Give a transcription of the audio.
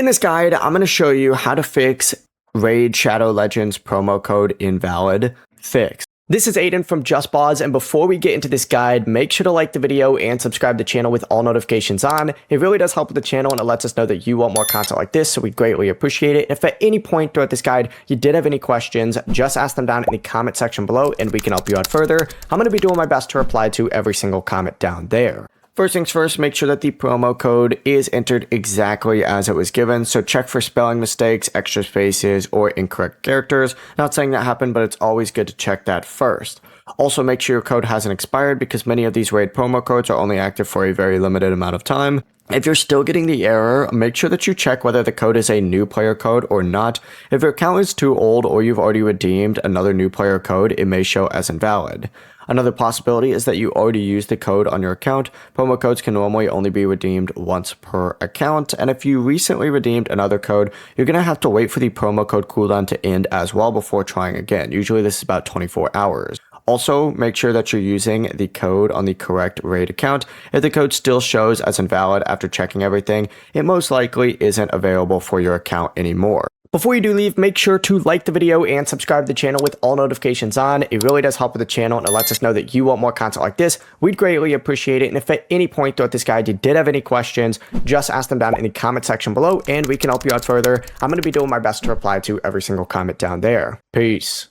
In this guide, I'm going to show you how to fix Raid Shadow Legends promo code invalid fix. This is Aiden from JustBoz, and before we get into this guide, make sure to like the video and subscribe to the channel with all notifications on. It really does help with the channel, and it lets us know that you want more content like this, so we greatly appreciate it. If at any point throughout this guide you did have any questions, just ask them down in the comment section below, and we can help you out further. I'm going to be doing my best to reply to every single comment down there. First things first, make sure that the promo code is entered exactly as it was given, so check for spelling mistakes, extra spaces, or incorrect characters. Not saying that happened, but it's always good to check that first. Also, make sure your code hasn't expired because many of these raid promo codes are only active for a very limited amount of time. If you're still getting the error, make sure that you check whether the code is a new player code or not. If your account is too old or you've already redeemed another new player code, it may show as invalid. Another possibility is that you already used the code on your account. Promo codes can normally only be redeemed once per account, and if you recently redeemed another code, you're going to have to wait for the promo code cooldown to end as well before trying again. Usually this is about 24 hours. Also, make sure that you're using the code on the correct raid account. If the code still shows as invalid after checking everything, it most likely isn't available for your account anymore. Before you do leave, make sure to like the video and subscribe to the channel with all notifications on. It really does help with the channel, and it lets us know that you want more content like this. We'd greatly appreciate it. And if at any point throughout this guide you did have any questions, just ask them down in the comment section below, and we can help you out further. I'm going to be doing my best to reply to every single comment down there. Peace.